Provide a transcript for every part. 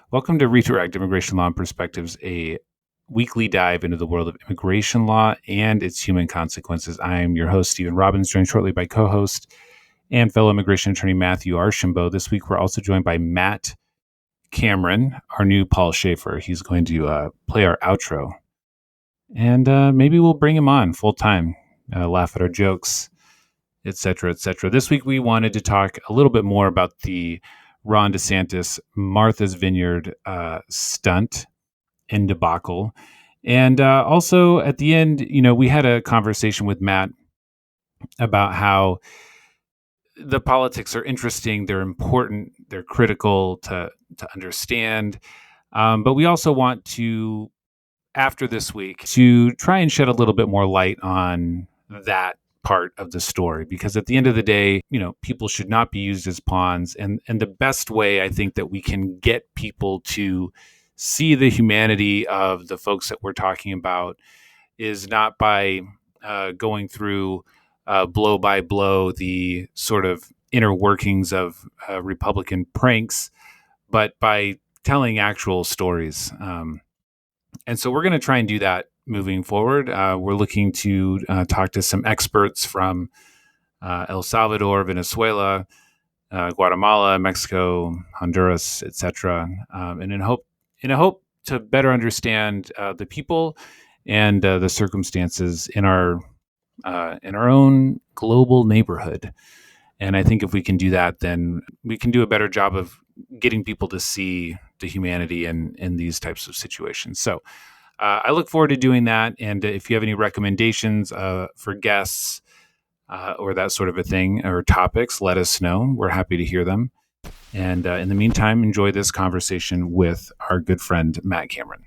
Welcome to Redirect Immigration Law and Perspectives, a weekly dive into the world of immigration law and its human consequences. I am your host, Stephen Robbins, joined shortly by co-host and fellow immigration attorney Matthew Archambault. This week, we're also joined by Matt Cameron, our new Paul Schaefer. He's going to play our outro, and maybe we'll bring him on full time, laugh at our jokes, etc., etc. This week, we wanted to talk a little bit more about the Ron DeSantis Martha's Vineyard stunt and debacle. And also at the end, we had a conversation with Matt about how the politics are interesting, they're important, they're critical to understand. But we also want to, after this week, to try and shed a little bit more light on that part of the story, because at the end of the day, people should not be used as pawns. And the best way I think that we can get people to see the humanity of the folks that we're talking about is not by going through blow by blow the sort of inner workings of Republican pranks, but by telling actual stories. And so we're going to try and do that moving forward. We're looking to talk to some experts from El Salvador, Venezuela, Guatemala, Mexico, Honduras, etc., and in a hope to better understand the people and the circumstances in our own global neighborhood. And I think if we can do that, then we can do a better job of getting people to see the humanity in these types of situations. So I look forward to doing that. And if you have any recommendations for guests or that sort of a thing or topics, let us know. We're happy to hear them. And in the meantime, enjoy this conversation with our good friend, Matt Cameron.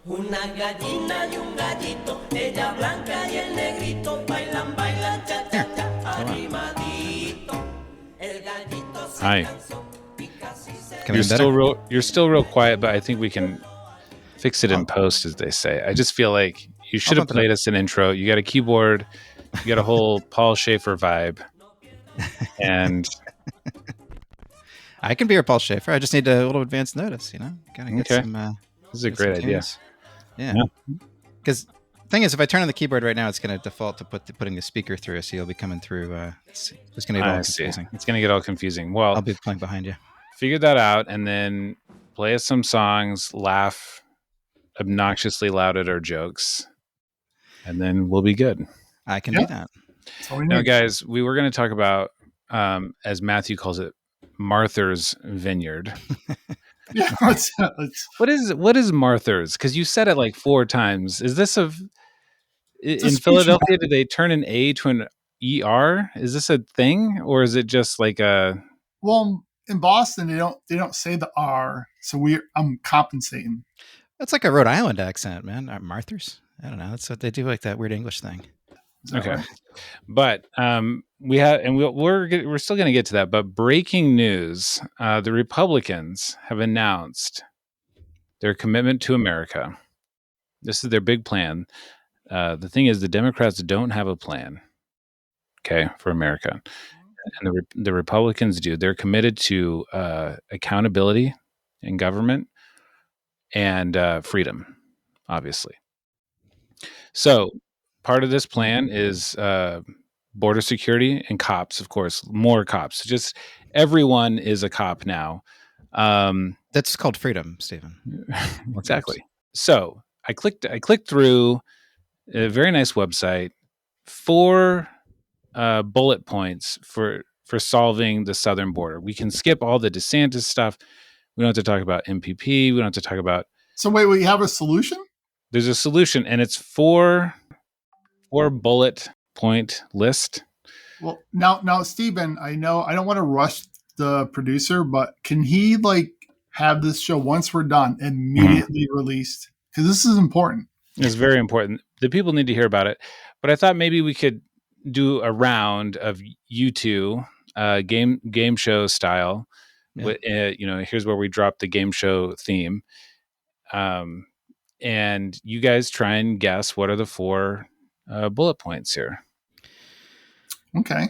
Una gallina y un gallito, ella blanca y el negrito, bailan, bailan, cha, cha, cha, arrimadito. El gallito se Hi. cansó, pica si se... You're still real quiet, but I think we can fix it in post, as they say. I just feel like you should have played us an intro. You got a keyboard, you got a whole Paul Schaefer vibe, and I can be your Paul Schaefer. I just need a little advance notice, Gotta get some. This is a great idea. Yeah. Because the thing is, if I turn on the keyboard right now, it's going to default to putting the speaker through, so you'll be coming through. It's going to get all confusing. It's going to get all confusing. Well, I'll be playing behind you. Figure that out, and then play us some songs, laugh obnoxiously loud at our jokes, and then we'll be good. I can do that. Now, guys, we were going to talk about, as Matthew calls it, Martha's Vineyard. Yeah, what is Martha's? Because you said it like 4 times. Is this in Philadelphia? Did they turn an A to an ER? Is this a thing, or is it just like a? Well, in Boston, they don't say the R, so I'm compensating. That's like a Rhode Island accent, man. Martha's. I don't know. That's what they do, like that weird English thing. Okay, right? But we're still going to get to that. But breaking news: the Republicans have announced their commitment to America. This is their big plan. The thing is, the Democrats don't have a plan, okay, for America, and the Republicans do. They're committed to accountability in government and freedom, obviously. So part of this plan is border security and cops, of course, more cops. Just everyone is a cop now. That's called freedom, Stephen. Exactly. So I clicked through a very nice website, 4 bullet points for solving the southern border. We can skip all the DeSantis stuff. We don't have to talk about MPP. We don't have to talk about. So wait, you have a solution? There's a solution, and it's 4 bullet point list. Well, now, Stephen, I know I don't want to rush the producer, but can he have this show once we're done immediately released? Because this is important. It's very important. The people need to hear about it. But I thought maybe we could do a round of you two, game show style. Yeah. Here's where we drop the game show theme. And you guys try and guess what are the 4 bullet points here. Okay.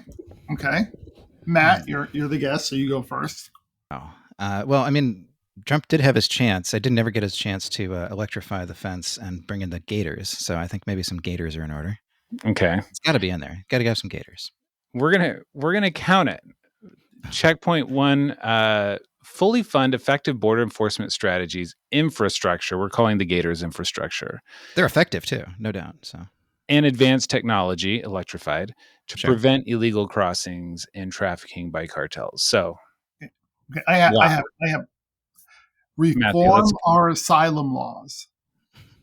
Matt, you're the guest, so you go first. Oh, well, I mean, Trump did have his chance. I did never get his chance to electrify the fence and bring in the gators. So I think maybe some gators are in order. Okay, it's got to be in there. Got to have some gators. We're gonna count it. Checkpoint 1: fully fund effective border enforcement strategies, infrastructure. We're calling the gators infrastructure. They're effective too, no doubt. So. And advanced technology, electrified, to Sure. prevent illegal crossings and trafficking by cartels. So, okay, I have reform Matthew, our asylum laws.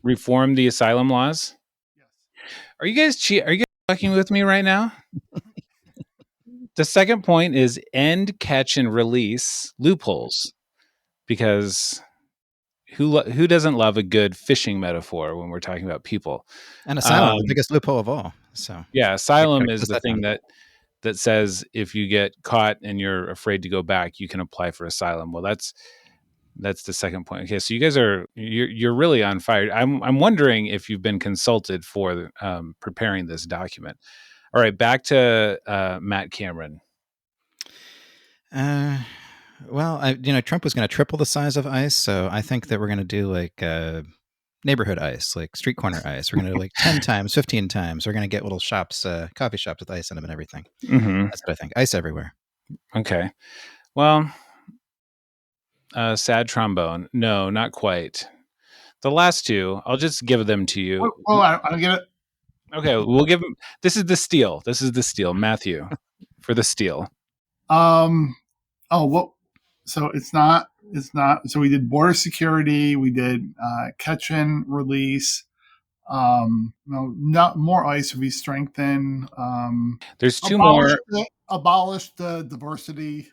Reform the asylum laws. Yes. Are you guys fucking with me right now? The second point is end, catch, and release loopholes, because who doesn't love a good fishing metaphor when we're talking about people? And asylum, the biggest loophole of all. So yeah, asylum is the thing that says if you get caught and you're afraid to go back, you can apply for asylum. Well, that's the second point. Okay, so you guys you're really on fire. I'm wondering if you've been consulted for preparing this document. All right, back to Matt Cameron. Well, Trump was going to triple the size of ICE, so I think that we're going to do like neighborhood ICE, like street corner ICE. We're going to do like 10 times, 15 times. We're going to get little shops, coffee shops with ICE in them and everything. Mm-hmm. That's what I think. ICE everywhere. Okay. Well, sad trombone. No, not quite. The last 2, I'll just give them to you. Oh, I'll get it. Okay, we'll give them. This is the steal. Matthew, for the steal. Oh, what? So it's not. So we did border security. We did catch and release. Not more ICE. We strengthen. There's 2 more. Abolish the diversity.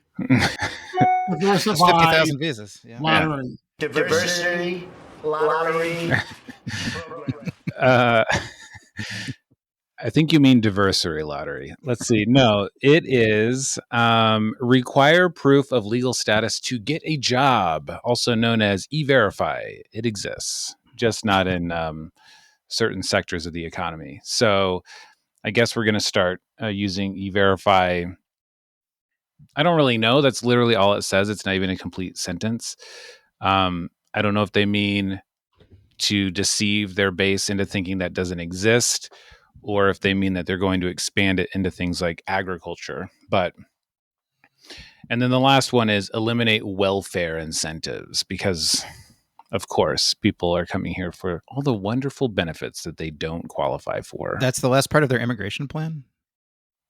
Diversify 50,000 visas. Yeah. Lottery. Diversity lottery. I think you mean diversary lottery. Let's see. No, it is require proof of legal status to get a job, also known as E-Verify. It exists, just not in certain sectors of the economy. So I guess we're going to start using E-Verify. I don't really know. That's literally all it says. It's not even a complete sentence. I don't know if they mean to deceive their base into thinking that doesn't exist, or if they mean that they're going to expand it into things like agriculture. And then the last one is eliminate welfare incentives, because of course people are coming here for all the wonderful benefits that they don't qualify for. That's the last part of their immigration plan?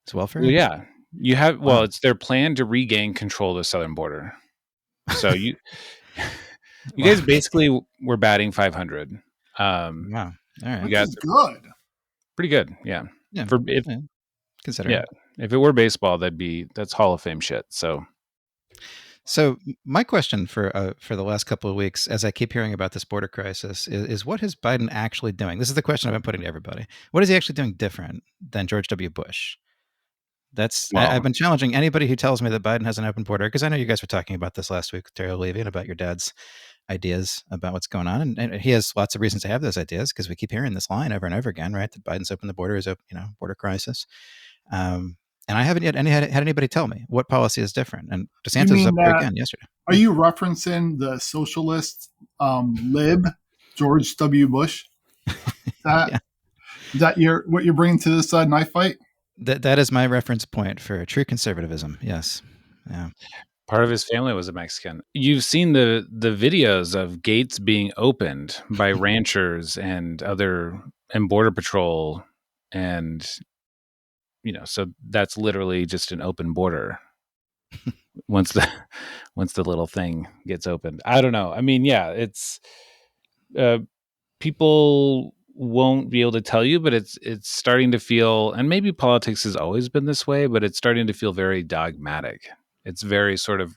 It's welfare? Well, yeah. You have, well, it's their plan to regain control of the southern border. So you guys basically were batting 500. Wow. All right. That's good. Pretty good. Yeah. Yeah. Consider. Yeah. If it were baseball, that's Hall of Fame shit. So my question for the last couple of weeks, as I keep hearing about this border crisis, is what is Biden actually doing? This is the question I've been putting to everybody. What is he actually doing different than George W. Bush? I've been challenging anybody who tells me that Biden has an open border, because I know you guys were talking about this last week with Terry Levy about your dad's ideas about what's going on, and he has lots of reasons to have those ideas, because we keep hearing this line over and over again, right? That Biden's opened the border is border crisis, and I haven't yet had anybody tell me what policy is different. And Desantis was up there again yesterday. Are you referencing the socialist lib George W. Bush? Is that what you're bringing to this knife fight? That is my reference point for true conservatism. Yes. Yeah. Part of his family was a Mexican. You've seen the videos of gates being opened by ranchers and border patrol, and so that's literally just an open border. once the little thing gets opened. I don't know. I mean, yeah, it's people won't be able to tell you, but it's starting to feel, and maybe politics has always been this way, but it's starting to feel very dogmatic. It's very sort of,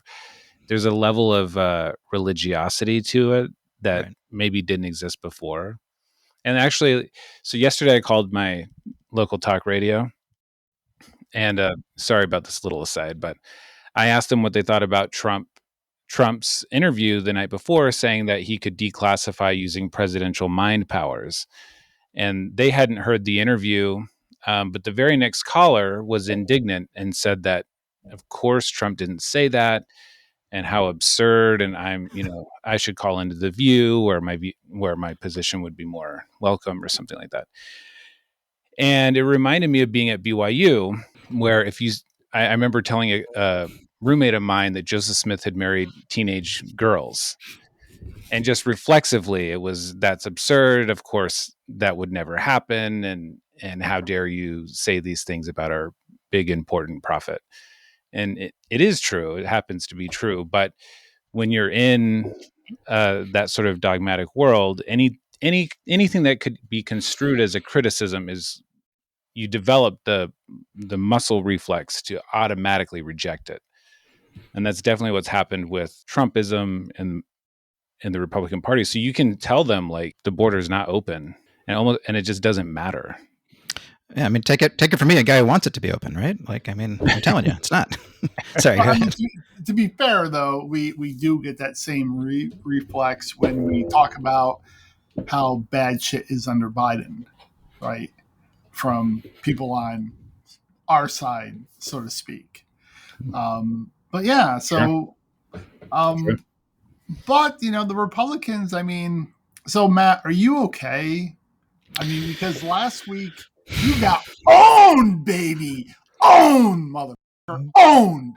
there's a level of religiosity to it that maybe didn't exist before. And actually, so yesterday I called my local talk radio, and sorry about this little aside, but I asked them what they thought about Trump Trump's interview the night before saying that he could declassify using presidential mind powers. And they hadn't heard the interview, but the very next caller was indignant and said that, of course, Trump didn't say that, and how absurd. And I should call into the View where my position would be more welcome or something like that. And it reminded me of being at BYU, where I remember telling a roommate of mine that Joseph Smith had married teenage girls. And just reflexively, that's absurd. Of course, that would never happen. And how dare you say these things about our big, important prophet? And it is true. It happens to be true. But when you're in that sort of dogmatic world, anything that could be construed as a criticism is, you develop the muscle reflex to automatically reject it. And that's definitely what's happened with Trumpism and the Republican Party. So you can tell them like the border is not open, and it just doesn't matter. Yeah, I mean, take it from me, a guy who wants it to be open, right? Like, I mean, I'm telling you, it's not. Sorry, go ahead. To be fair, though, we do get that same reflex when we talk about how bad shit is under Biden, right? From people on our side, so to speak. But yeah, so, Sure. But the Republicans. I mean, so Matt, are you okay? I mean, because last week you got owned, baby, owned, motherfucker, owned.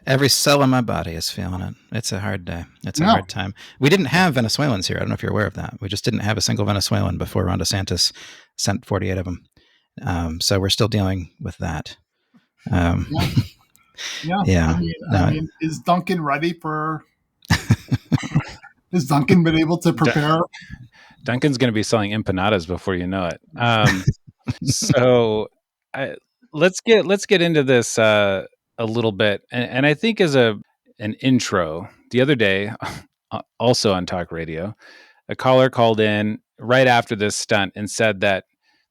Every cell in my body is feeling it. It's a hard day. It's a hard time. We didn't have Venezuelans here. I don't know if you're aware of that. We just didn't have a single Venezuelan before Ron DeSantis sent 48 of them. So we're still dealing with that. Yeah. I mean, is Duncan ready for? Has Duncan been able to prepare? Duncan's going to be selling empanadas before you know it. So let's get into this a little bit, and I think as an intro, the other day, also on talk radio, a caller called in right after this stunt and said that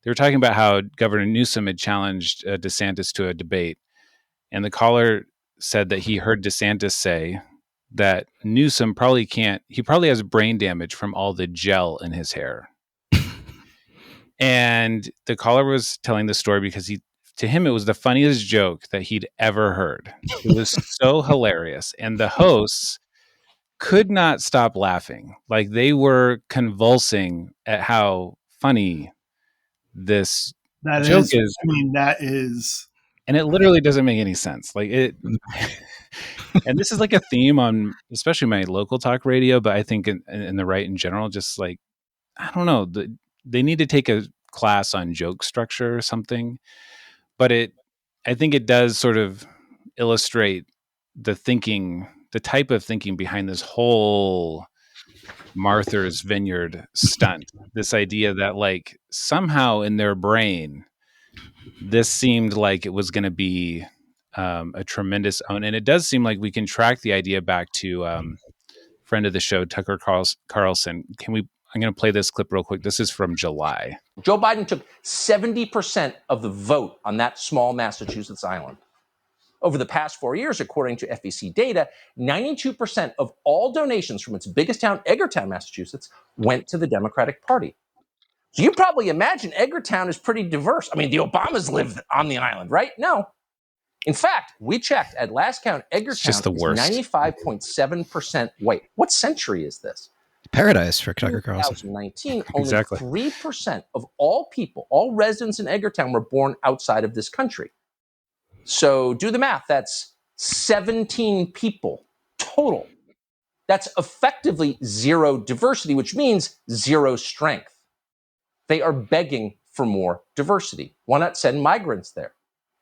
they were talking about how Governor Newsom had challenged DeSantis to a debate, and the caller said that he heard DeSantis say that Newsom probably has brain damage from all the gel in his hair. And the caller was telling the story because to him, it was the funniest joke that he'd ever heard. It was so hilarious. And the hosts could not stop laughing. Like, they were convulsing at how funny this joke is. I mean, that is. And it literally doesn't make any sense. Like it. And this is like a theme on especially my local talk radio, but I think in the right in general, just like, I don't know, they need to take a class on joke structure or something. But I think it does sort of illustrate the type of thinking behind this whole Martha's Vineyard stunt. This idea that like somehow in their brain, this seemed like it was going to be a tremendous own. And it does seem like we can track the idea back to friend of the show, Tucker Carlson. I'm going to play this clip real quick. This is from July. Joe Biden took 70% of the vote on that small Massachusetts island. Over the past 4 years, according to FEC data, 92% of all donations from its biggest town, Edgartown, Massachusetts, went to the Democratic Party. So you probably imagine Edgartown is pretty diverse. I mean, the Obamas live on the island, right? No. In fact, we checked at last count, Edgartown is 95.7% white. What century is this? Paradise for Tucker Carlson. 2019, Exactly. only 3% of all people, all residents in Edgartown were born outside of this country. So do the math. That's 17 people total. That's effectively zero diversity, which means zero strength. They are begging for more diversity. Why not send migrants there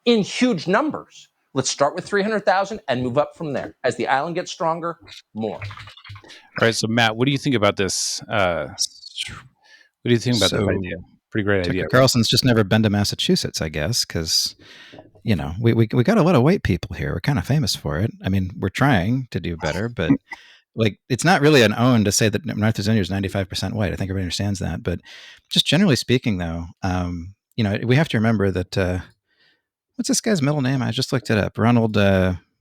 in huge numbers? Let's start with 300,000 and move up from there. As the island gets stronger, more. All right. So Matt, what do you think about this? What do you think about that idea? Pretty great idea. Tucker Carlson's just never been to Massachusetts, I guess, because we got a lot of white people here. We're kind of famous for it. I mean, we're trying to do better, but like, it's not really an own to say that Martha's Vineyard is 95% white. I think everybody understands that. But just generally speaking, though, we have to remember that what's this guy's middle name? I just looked it up. Ronald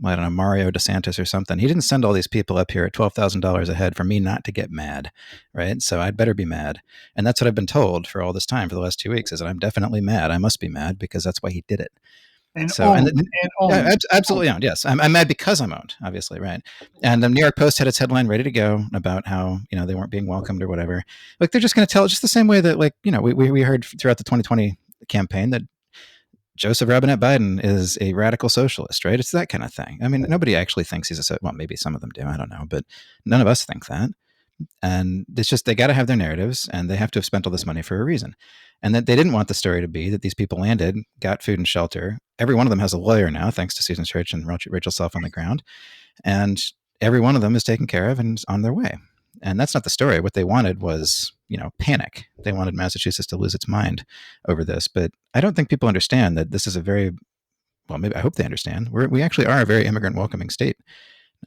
I don't know, Mario Desantis or something. He didn't send all these people up here at $12,000 a head for me not to get mad, right? So I'd better be mad. And that's what I've been told for all this time, for the last 2 weeks, is that I'm definitely mad. I must be mad because that's why he did it. And So, owned, yeah, absolutely owned. Yes, I'm mad because I'm owned, obviously, right? And the New York Post had its headline ready to go about how they weren't being welcomed or whatever. Like they're just going to tell just the same way that we heard throughout the 2020 campaign that Joseph Robinette Biden is a radical socialist, right? It's that kind of thing. I mean, nobody actually thinks he's well, maybe some of them do. I don't know, but none of us think that. And it's just they got to have their narratives, and they have to have spent all this money for a reason. And that they didn't want the story to be that these people landed, got food and shelter. Every one of them has a lawyer now, thanks to Susan Church and Rachel Self on the ground. And every one of them is taken care of and is on their way. And that's not the story. What they wanted was, panic. They wanted Massachusetts to lose its mind over this. But I don't think people understand that this is a very, well, maybe I hope they understand. We actually are a very immigrant welcoming state.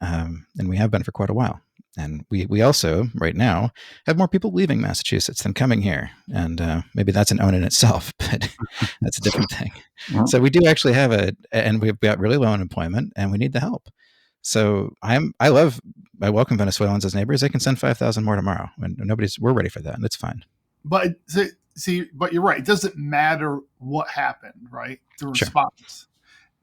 And we have been for quite a while. And we also, right now, have more people leaving Massachusetts than coming here. And maybe that's an own in itself, but that's a different thing. So we do actually have and we've got really low unemployment, and we need the help. So I welcome Venezuelans as neighbors. They can send 5,000 more tomorrow, and we're ready for that, and it's fine. But but you're right. It doesn't matter what happened, right? The response. Sure.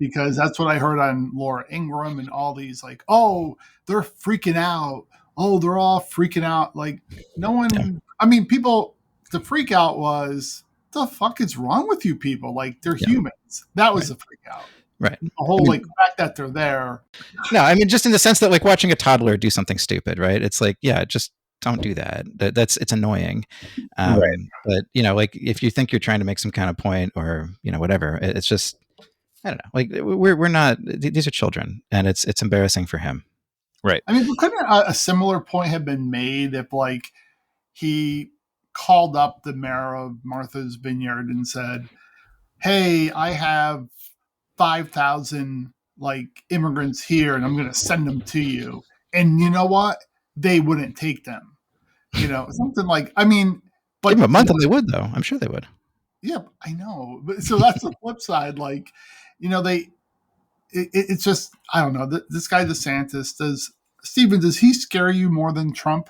Because that's what I heard on Laura Ingraham and all these oh, they're freaking out. Oh, they're all freaking out. Like no one, yeah. I mean, people, the freak out was, the fuck is wrong with you people? Like they're humans. That was the freak out. Right. The whole fact that they're there. No, I mean, just in the sense that watching a toddler do something stupid, right? It's just don't do that. It's annoying. Right. But if you think you're trying to make some kind of point or, whatever, it's just, I don't know. We're not, these are children, and it's embarrassing for him. Right. I mean, couldn't a similar point have been made if he called up the mayor of Martha's Vineyard and said, hey, I have 5,000 immigrants here and I'm going to send them to you. And you know what? They wouldn't take them, something I mean, but give them a month and they would though. I'm sure they would. Yeah, I know. But so that's the flip side. It's just, I don't know. This guy DeSantis, does he scare you more than Trump?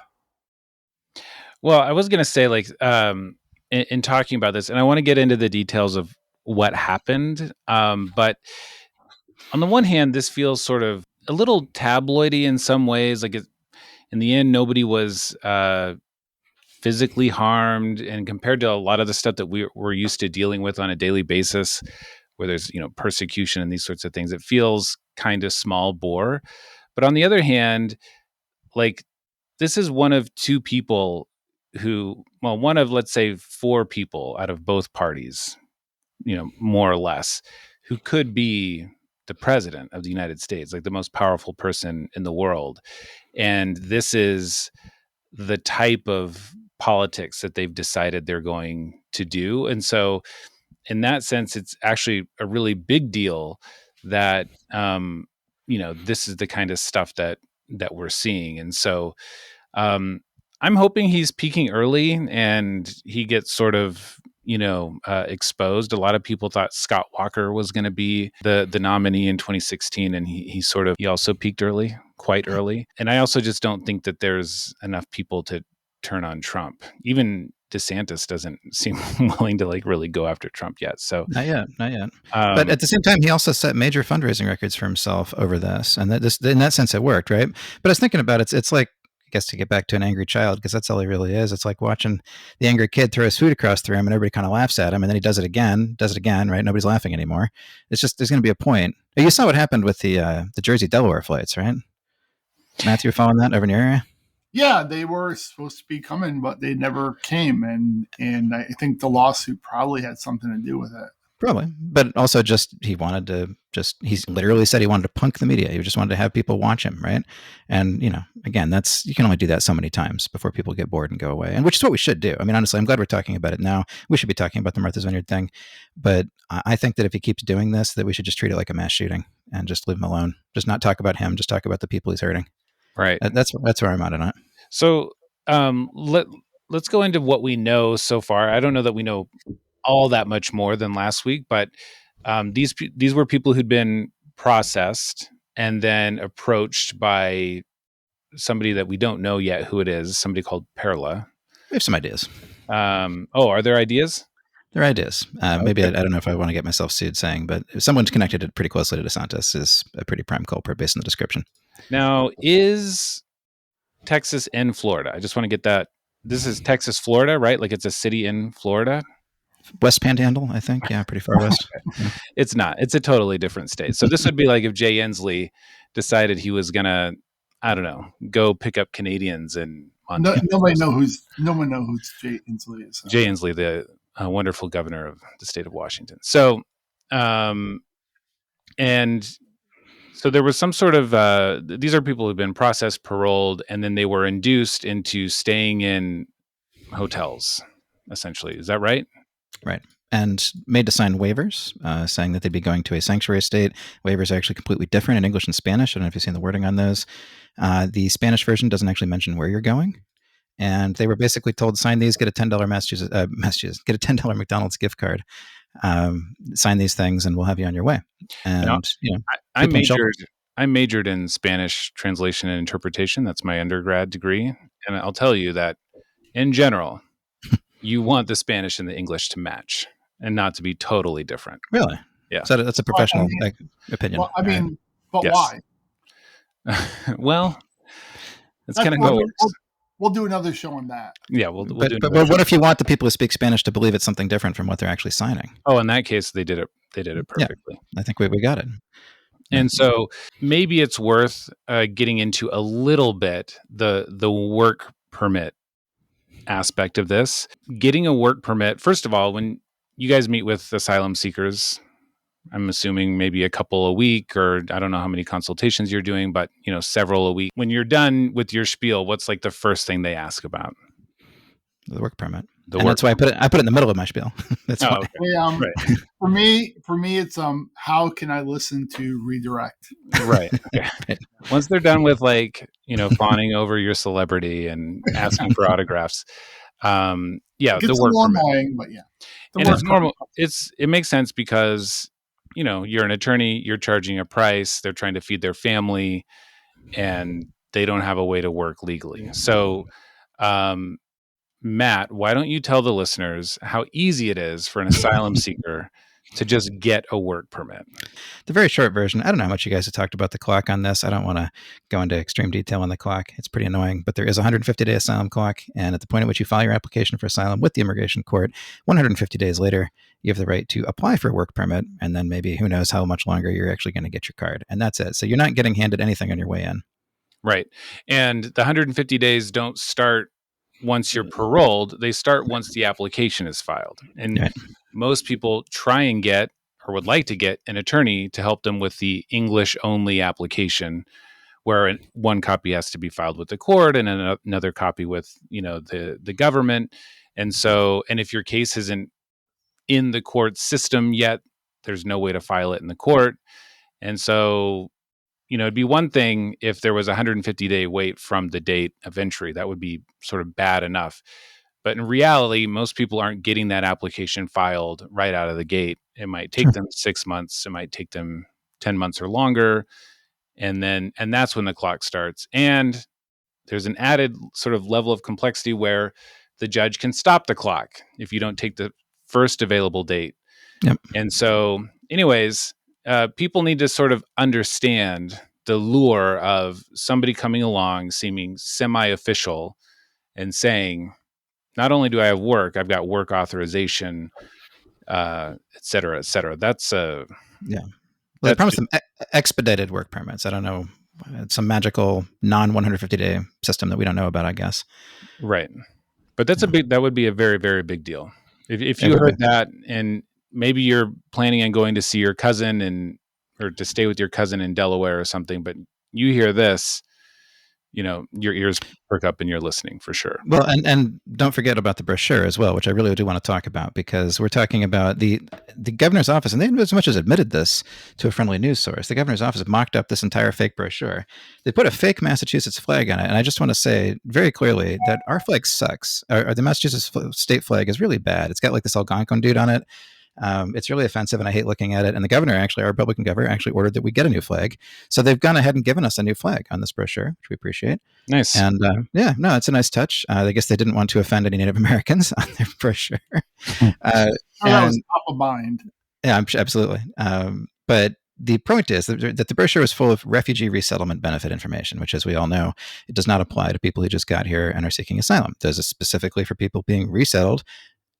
Well, I was going to say in talking about this, and I want to get into the details of what happened. But on the one hand, this feels sort of a little tabloidy in some ways. In the end, nobody was physically harmed. And compared to a lot of the stuff that we're used to dealing with on a daily basis, where there's, persecution and these sorts of things, it feels kind of small bore. But on the other hand, this is one of two people one of, let's say, four people out of both parties, more or less, who could be the president of the United States, the most powerful person in the world. And this is the type of politics that they've decided they're going to do. And so in that sense, it's actually a really big deal that, this is the kind of stuff that we're seeing. And so I'm hoping he's peaking early and he gets sort of, exposed. A lot of people thought Scott Walker was going to be the nominee in 2016. And he also peaked early, quite early. And I also just don't think that there's enough people to turn on Trump. Even DeSantis doesn't seem willing to really go after Trump yet. So not yet. But at the same time, he also set major fundraising records for himself over this, and in that sense, it worked, right? But I was thinking about it. It's I guess to get back to an angry child, because that's all he really is. It's like watching the angry kid throw his food across the room, and everybody kind of laughs at him, and then he does it again, right? Nobody's laughing anymore. It's just there's going to be a point. You saw what happened with the Jersey Delaware flights, right? Matthew, following that over in your area? Yeah, they were supposed to be coming, but they never came. And I think the lawsuit probably had something to do with it. Probably. But also he literally said he wanted to punk the media. He just wanted to have people watch him, right? And, again, you can only do that so many times before people get bored and go away. And which is what we should do. I mean, honestly, I'm glad we're talking about it now. We should be talking about the Martha's Vineyard thing. But I think that if he keeps doing this, that we should just treat it like a mass shooting and just leave him alone. Just not talk about him. Just talk about the people he's hurting. Right. That's where I'm at on it. So let's go into what we know so far. I don't know that we know all that much more than last week, but these were people who'd been processed and then approached by somebody that we don't know yet who it is, somebody called Perla. We have some ideas. Are there ideas? There are ideas. Maybe I don't know if I want to get myself sued saying, but someone's connected it pretty closely to DeSantis is a pretty prime culprit based on the description. Now, is Texas and Florida? I just want to get that. This is Texas, Florida, right? Like it's a city in Florida? West Panhandle, I think. Yeah, pretty far west. Yeah. It's not. It's a totally different state. So this would be like if Jay Inslee decided he was going to, I don't know, go pick up Canadians in Montana. No one know who's Jay Inslee is. Jay Inslee, the wonderful governor of the state of Washington. So, and so there was some sort of, these are people who've been processed, paroled, and then they were induced into staying in hotels, essentially. Is that right? Right. And made to sign waivers saying that they'd be going to a sanctuary state. Waivers are actually completely different in English and Spanish. I don't know if you've seen the wording on those. The Spanish version doesn't actually mention where you're going. And they were basically told, sign these, get a $10 get a $10 McDonald's gift card. Sign these things and we'll have you on your way. And I majored in Spanish translation and interpretation. That's my undergrad degree. And I'll tell you that in general, you want the Spanish and the English to match and not to be totally different. Really? Yeah. So that's a professional opinion. Well, I mean, right? but Yes. why? Well, that's kind of how it works. We'll do another show on that. Yeah, we'll do But another show. what if you want the people who speak Spanish to believe it's something different from what they're actually signing? Oh, in that case, they did it perfectly. I think we got it. And so maybe it's worth getting into a little bit the work permit aspect of this. Getting a work permit, first of all, when you guys meet with asylum seekers, I'm assuming maybe a couple a week, or I don't know how many consultations you're doing, but several a week. When you're done with your spiel, what's like the first thing they ask about? The work permit. That's why I put it in the middle of my spiel. That's why. Okay. Right. For me, it's how can I listen to redirect? Right. Okay. Once they're done with fawning over your celebrity and asking for autographs, the work permit. Annoying, but yeah. And it's normal. It makes sense because you're an attorney, you're charging a price, they're trying to feed their family, and they don't have a way to work legally. So, Matt, why don't you tell the listeners how easy it is for an asylum seeker to just get a work permit? The very short version, I don't know how much you guys have talked about the clock on this. I don't want to go into extreme detail on the clock. It's pretty annoying, but there is a 150-day asylum clock. And at the point at which you file your application for asylum with the immigration court, 150 days later, you have the right to apply for a work permit. And then maybe who knows how much longer you're actually going to get your card. And that's it. So you're not getting handed anything on your way in. Right. And the 150 days don't start once you're paroled. They start once the application is filed. And most people try and get, or would like to get, an attorney to help them with the English only application, where one copy has to be filed with the court and another copy with the government. And so, and if your case isn't in the court system yet, there's no way to file it in the court. And so, it'd be one thing if there was a 150-day wait from the date of entry. That would be sort of bad enough. But in reality, most people aren't getting that application filed right out of the gate. It might take them 6 months. It might take them 10 months or longer. And that's when the clock starts. And there's an added sort of level of complexity where the judge can stop the clock if you don't take the first available date. Yep. And so anyways, people need to sort of understand the lure of somebody coming along, seeming semi-official, and saying, not only do I have work, I've got work authorization, et cetera, et cetera. That's Well, they promised them expedited work permits. I don't know. It's some magical non-150-day system that we don't know about, I guess. Right. But that would be a very, very big deal. If you heard that, and maybe you're planning on going to see your cousin or to stay with your cousin in Delaware or something, but you hear this, your ears perk up and you're listening for sure. Well, and don't forget about the brochure as well, which I really do want to talk about, because we're talking about the governor's office, and they as much as admitted this to a friendly news source. The governor's office mocked up this entire fake brochure. They put a fake Massachusetts flag on it, and I just want to say very clearly that our flag sucks. Or the Massachusetts state flag is really bad. It's got like this Algonquin dude on it. It's really offensive, and I hate looking at it. And the governor, actually, our Republican governor, actually ordered that we get a new flag. So they've gone ahead and given us a new flag on this brochure, which we appreciate. Nice. And yeah, no, it's a nice touch. I guess they didn't want to offend any Native Americans on their brochure. That was top of mind. Yeah, absolutely. But the point is that the brochure is full of refugee resettlement benefit information, which, as we all know, it does not apply to people who just got here and are seeking asylum. It does specifically for people being resettled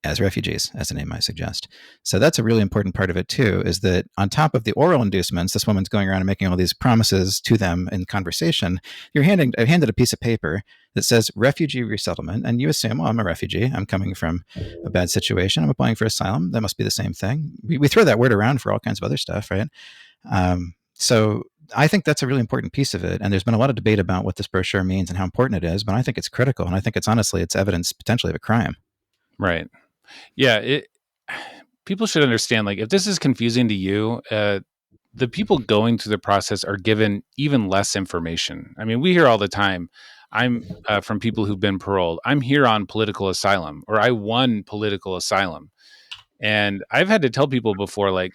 as refugees, as the name might suggest. So that's a really important part of it too, is that on top of the oral inducements, this woman's going around and making all these promises to them in conversation. I've handed a piece of paper that says refugee resettlement, and you assume, well, I'm a refugee. I'm coming from a bad situation. I'm applying for asylum. That must be the same thing. We throw that word around for all kinds of other stuff, right? So I think that's a really important piece of it. And there's been a lot of debate about what this brochure means and how important it is, but I think it's critical. And I think it's evidence potentially of a crime. Right. Yeah. People should understand, like, if this is confusing to you, the people going through the process are given even less information. I mean, we hear all the time, I'm from people who've been paroled, I'm here on political asylum, or I won political asylum. And I've had to tell people before, like,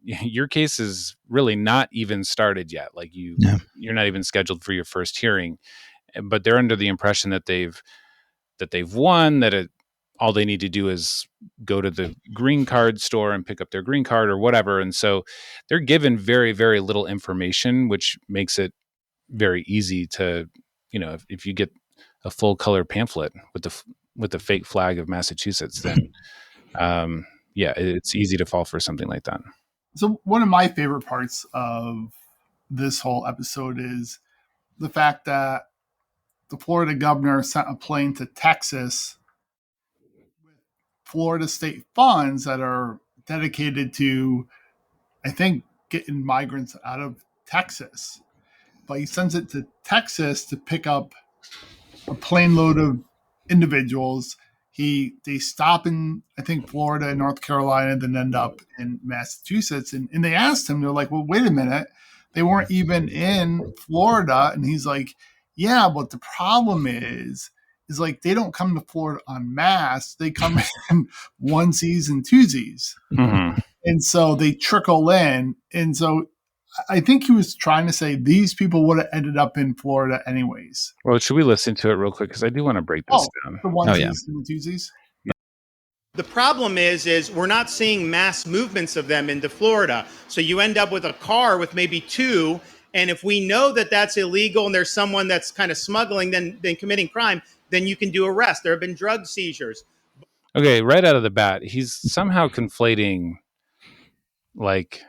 your case is really not even started yet. Like you're not even scheduled for your first hearing, but they're under the impression that they've won, that all they need to do is go to the green card store and pick up their green card or whatever. And so they're given very, very little information, which makes it very easy to, if you get a full color pamphlet with the fake flag of Massachusetts, then yeah, it's easy to fall for something like that. So one of my favorite parts of this whole episode is the fact that the Florida governor sent a plane to Texas with Florida state funds that are dedicated to, I think, getting migrants out of Texas. But he sends it to Texas to pick up a plane load of individuals. They stop in, I think, Florida and North Carolina, then end up in Massachusetts. And they asked him, they're like, well, wait a minute. They weren't even in Florida. And he's like, yeah, but the problem is like they don't come to Florida en masse. They come in onesies and twosies. Mm-hmm. And so they trickle in. And so I think he was trying to say these people would have ended up in Florida anyways. Well, should we listen to it real quick? Because I do want to break this down. The onesies and the twosies. The problem is we're not seeing mass movements of them into Florida. So you end up with a car with maybe two. And if we know that that's illegal and there's someone that's kind of smuggling, then committing crime, then you can do arrest. There have been drug seizures. Okay, right out of the bat, he's somehow conflating like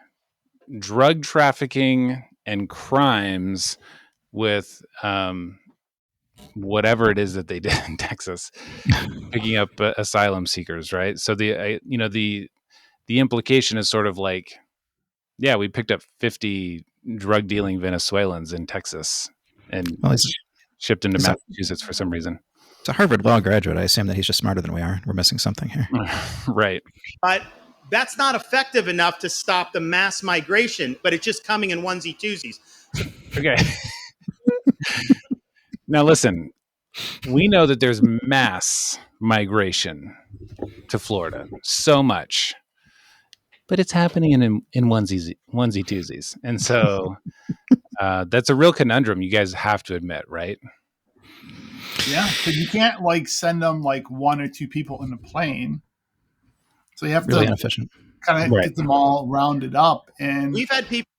drug trafficking and crimes with whatever it is that they did in Texas, picking up asylum seekers, right? So the implication is sort of like, yeah, we picked up 50 drug dealing Venezuelans in Texas and shipped them to Massachusetts for some reason. It's a Harvard Law graduate. I assume that he's just smarter than we are. We're missing something here. Right. But that's not effective enough to stop the mass migration, but it's just coming in onesie twosies. Okay. Now listen, we know that there's mass migration to Florida, so much, but it's happening in onesie twosies. And so that's a real conundrum you guys have to admit, right? Yeah, because you can't like send them like one or two people in a plane. So you have really to inefficient. Kind of get them all rounded up. And we've had people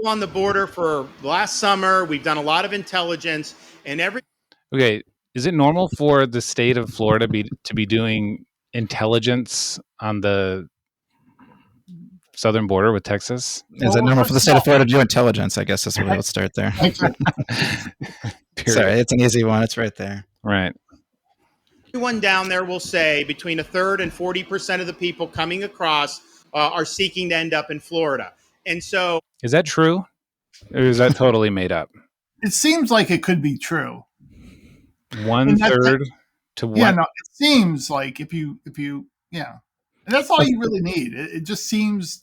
on the border for last summer. We've done a lot of intelligence and Okay. Is it normal for the state of Florida to be doing intelligence on the southern border with Texas? Is it normal for the state of Florida to do intelligence? I guess that's really, let's start there. Sorry, it's an easy one. It's right there. Right. Everyone down there will say between a third and 40% of the people coming across are seeking to end up in Florida. And so, is that true? Or is that totally made up? It seems like it could be true. 1/3 to 1. Yeah, no, it seems like if you, and that's all you really need. It just seems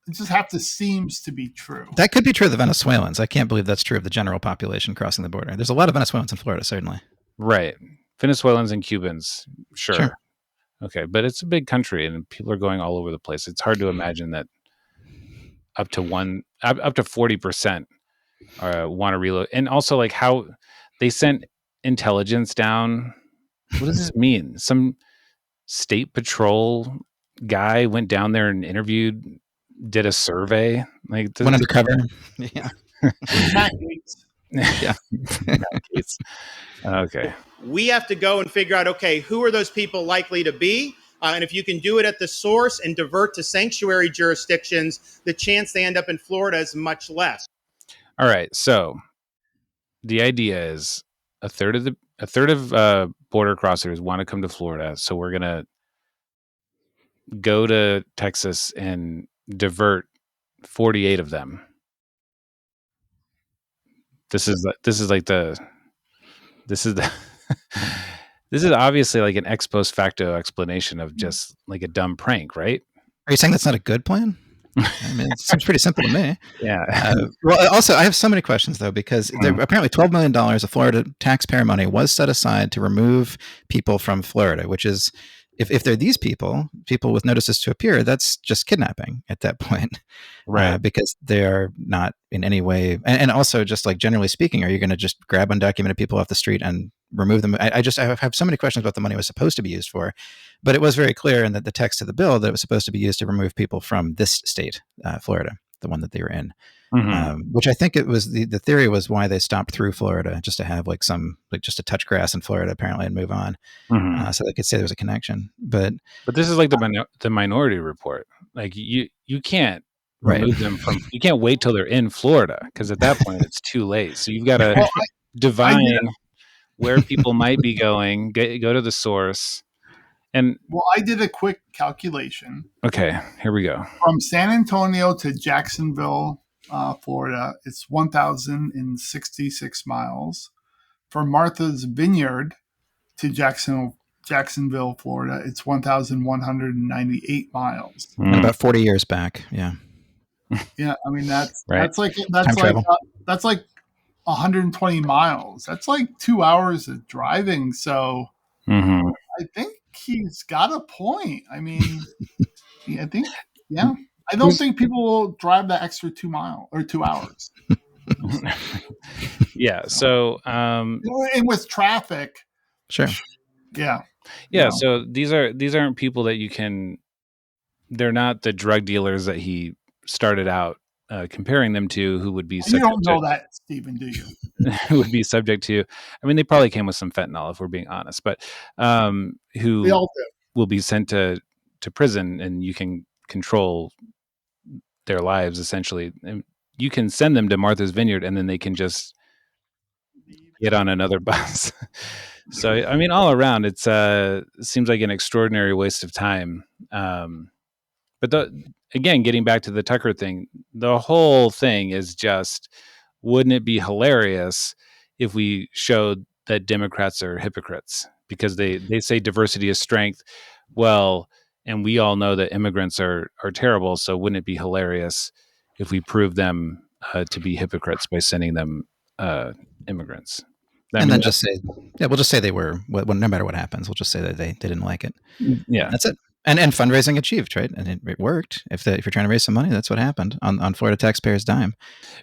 to be true. That could be true of the Venezuelans. I can't believe that's true of the general population crossing the border. There's a lot of Venezuelans in Florida, certainly. Right. Venezuelans and Cubans, sure. Okay, but it's a big country and people are going all over the place. It's hard to imagine that up to 40% want to reload. And also, like, how they sent intelligence down. What does this mean? Some state patrol guy went down there and did a survey. Like, Went undercover. Yeah. Matt Gaetz. Yeah. Matt Gaetz. Okay. We have to go and figure out, okay, who are those people likely to be? And if you can do it at the source and divert to sanctuary jurisdictions, the chance they end up in Florida is much less. All right. So the idea is a third of border crossers want to come to Florida. So we're gonna go to Texas and divert 48 of them. This is obviously like an ex post facto explanation of just like a dumb prank, right? Are you saying that's not a good plan? I mean, it seems pretty simple to me. Yeah. Well, also, I have so many questions, though, because apparently $12 million of Florida taxpayer money was set aside to remove people from Florida, which is, if they're these people with notices to appear, that's just kidnapping at that point. Right. Because they are not in any way, and also just like generally speaking, are you going to just grab undocumented people off the street and remove them? I have so many questions about the money was supposed to be used for, but it was very clear in the text of the bill that it was supposed to be used to remove people from this state, Florida, the one that they were in. Which I think it was the theory was why they stopped through Florida, just to have just to touch grass in Florida apparently and move on, so they could say there was a connection. But this is like the Minority Report. Like you can't remove them from. You can't wait till they're in Florida, because at that point it's too late. So you've got to divine where people might be going. Go to the source. And I did a quick calculation. Okay, here we go. From San Antonio to Jacksonville, Florida, it's 1,066 miles. From Martha's Vineyard to Jacksonville, Florida, it's 1,198 miles. And about 40 years back, yeah. Yeah, I mean that's right. that's like 120 miles. That's like 2 hours of driving. So I think he's got a point. I mean, I think, yeah. I don't think people will drive that extra 2 hours. Yeah. So, and with traffic, sure. Yeah. Yeah. So these aren't people that they're not the drug dealers that he started out comparing them to, who would be. You don't know that, Stephen, do you? Who would be subject to? I mean, they probably came with some fentanyl, if we're being honest, but who will be sent to prison, and you can control their lives essentially. And you can send them to Martha's Vineyard, and then they can just get on another bus. So, I mean, all around, it seems like an extraordinary waste of time. But again, getting back to the Tucker thing, the whole thing is just, wouldn't it be hilarious if we showed that Democrats are hypocrites? Because they say diversity is strength. Well, and we all know that immigrants are terrible. So wouldn't it be hilarious if we prove them to be hypocrites by sending them immigrants? Then just say, we'll just say they were, no matter what happens, we'll just say that they didn't like it. Yeah. That's it. And fundraising achieved, right? And it worked. If you're trying to raise some money, that's what happened on Florida taxpayers' dime.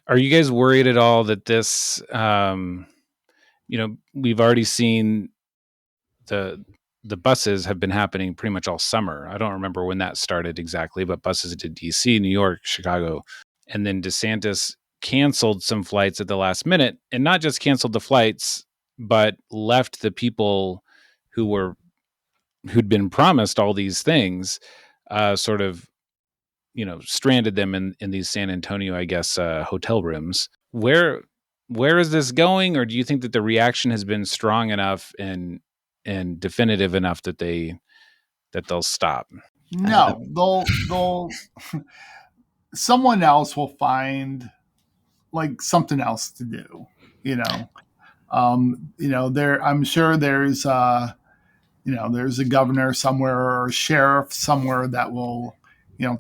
Are you guys worried at all that this, we've already seen the buses have been happening pretty much all summer. I don't remember when that started exactly, but buses to DC, New York, Chicago, and then Desantis canceled some flights at the last minute, and not just canceled the flights, but left the people who'd been promised all these things, sort of, stranded them in these San Antonio, I guess, hotel rooms. Where is this going? Or do you think that the reaction has been strong enough and definitive enough that they'll stop? No, they'll someone else will find like something else to do, I'm sure there's there's a governor somewhere or a sheriff somewhere that will,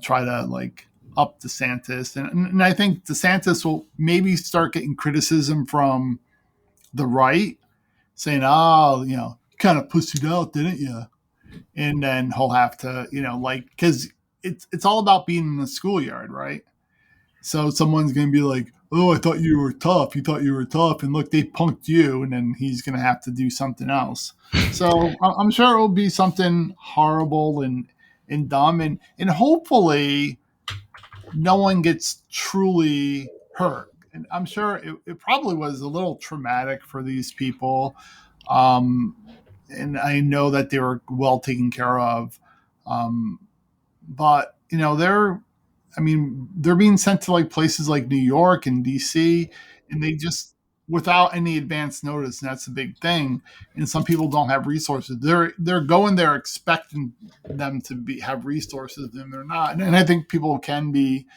try to like up DeSantis. And I think DeSantis will maybe start getting criticism from the right saying, kind of pussied out, didn't you? and then he'll have to, like, because it's all about being in the schoolyard, right? So someone's going to be like, "Oh, I thought you were tough. You thought you were tough, and look, they punked you," and then he's going to have to do something else. So I'm sure it will be something horrible and dumb, and hopefully no one gets truly hurt. And I'm sure it probably was a little traumatic for these people. Um, and I know that they were well taken care of. Um, but they're being sent to like places like New York and DC, and they just without any advance notice, and that's a big thing. And some people don't have resources. They're going there expecting them to have resources, and they're not. And I think people can be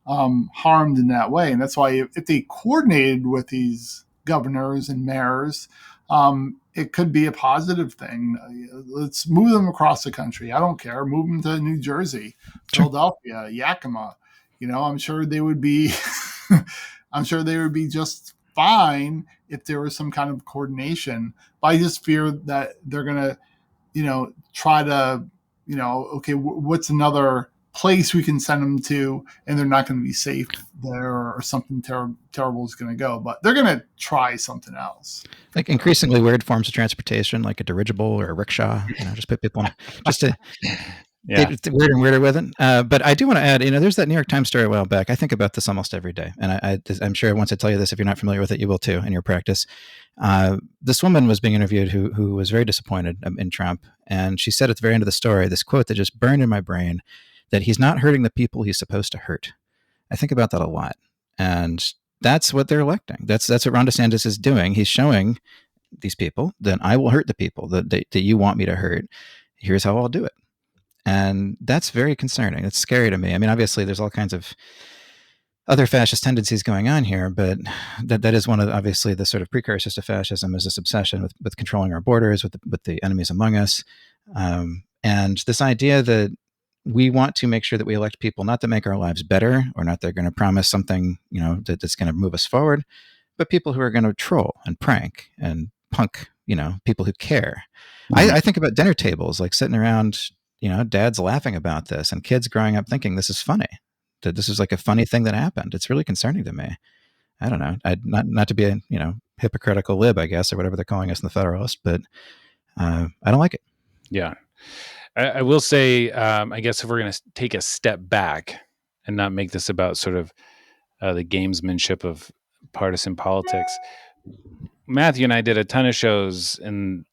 harmed in that way. And that's why if they coordinated with these governors and mayors, it could be a positive thing. Let's move them across the country. I don't care. Move them to New Jersey, Philadelphia, Yakima. I'm sure they would be. I'm sure they would be just fine if there was some kind of coordination. But I just fear that they're gonna, try to, okay, what's another place we can send them to, and they're not going to be safe there, or something terrible is going to go. But they're going to try something else. Like increasingly weird forms of transportation, like a dirigible or a rickshaw. Just put people on, just to get weirder and weirder with it. But I do want to add, there's that New York Times story a while back. I think about this almost every day, and I'm sure once I tell you this, if you're not familiar with it, you will too in your practice. This woman was being interviewed who was very disappointed in Trump, and she said at the very end of the story this quote that just burned in my brain, that he's not hurting the people he's supposed to hurt. I think about that a lot, and that's what they're electing. That's what Ron DeSantis is doing. He's showing these people that I will hurt the people that you want me to hurt. Here's how I'll do it. And that's very concerning. It's scary to me. I mean, obviously, there's all kinds of other fascist tendencies going on here, but that is one of obviously the sort of precursors to fascism, is this obsession with controlling our borders, with the enemies among us, and this idea that we want to make sure that we elect people not to make our lives better, or not they're going to promise something that's going to move us forward, but people who are going to troll and prank and punk people who care. Mm-hmm. I think about dinner tables, like sitting around, dads laughing about this, and kids growing up thinking this is funny, that this is like a funny thing that happened. It's really concerning to me. I don't know. Not to be a hypocritical lib, I guess, or whatever they're calling us in the Federalist, but I don't like it. Yeah. I will say, I guess if we're going to take a step back and not make this about sort of the gamesmanship of partisan politics, Matthew and I did a ton of shows in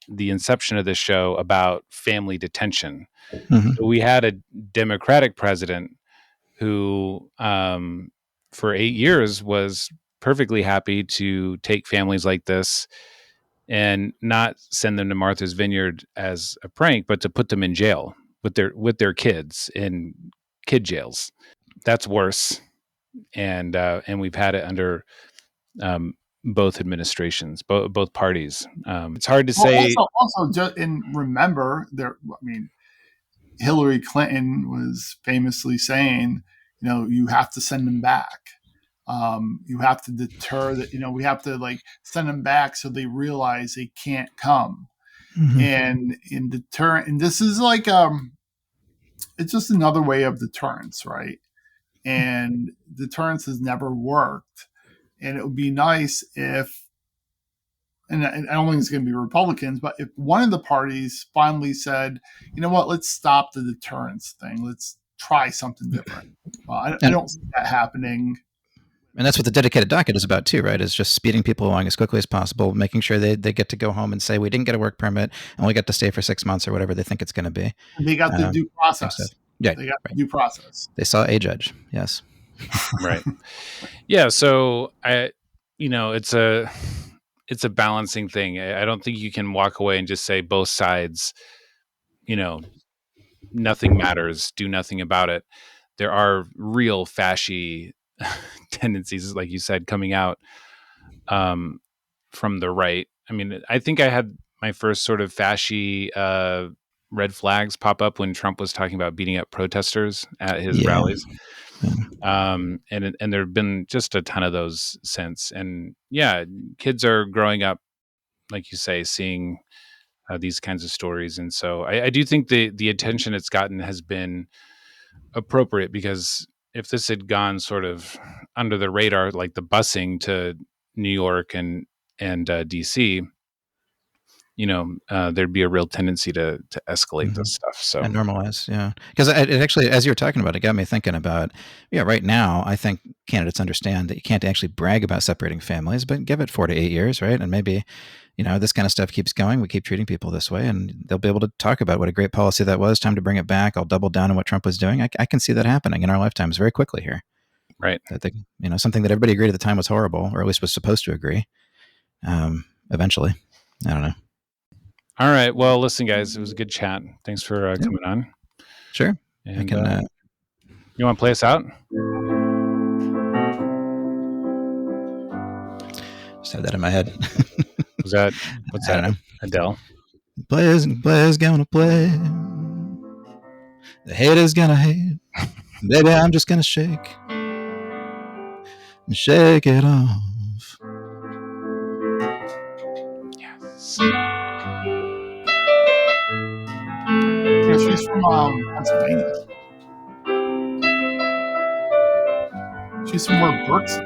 the inception of this show about family detention. Mm-hmm. We had a Democratic president who, for 8 years, was perfectly happy to take families like this and not send them to Martha's Vineyard as a prank, but to put them in jail with their kids in kid jails. That's worse, and we've had it under both administrations, both parties. It's hard to say. Also, just remember there. I mean, Hillary Clinton was famously saying, you have to send them back. You have to deter that. We have to send them back so they realize they can't come. Mm-hmm. And in deterrent, and this is it's just another way of deterrence, right? And deterrence has never worked. And it would be nice if, and I don't think it's going to be Republicans, but if one of the parties finally said, you know what, let's stop the deterrence thing. Let's try something different. I don't see that happening. And that's what the dedicated docket is about too, right? Is just speeding people along as quickly as possible, making sure they get to go home and say, we didn't get a work permit and we got to stay for 6 months or whatever they think it's going to be. And they got the due process. So. Yeah, they got the due process. They saw a judge. Yes. Right. Yeah. So it's a balancing thing. I don't think you can walk away and just say both sides, nothing matters, do nothing about it. There are real fasci tendencies, like you said, coming out from the right. I mean, I think I had my first sort of fasci red flags pop up when Trump was talking about beating up protesters at his rallies. And there have been just a ton of those since. And yeah, kids are growing up, like you say, seeing these kinds of stories. And so I do think the attention it's gotten has been appropriate, because if this had gone sort of under the radar, like the busing to New York and DC, there'd be a real tendency to escalate this stuff. So and normalize, yeah. Because it actually, as you were talking about, it got me thinking about, right now, I think candidates understand that you can't actually brag about separating families, but give it 4 to 8 years, right? And maybe, this kind of stuff keeps going. We keep treating people this way, and they'll be able to talk about what a great policy that was. Time to bring it back. I'll double down on what Trump was doing. I can see that happening in our lifetimes very quickly here. Right. That something that everybody agreed at the time was horrible, or at least was supposed to agree. Eventually, I don't know. All right. Well, listen, guys, it was a good chat. Thanks for coming on. Sure. And I can. You want to play us out? Just had that in my head. What's that? I don't know. Adele? Players gonna play. The haters gonna hate. Baby, I'm just gonna shake it off. Yes. Yeah, she's from Pennsylvania. She's from where Burke's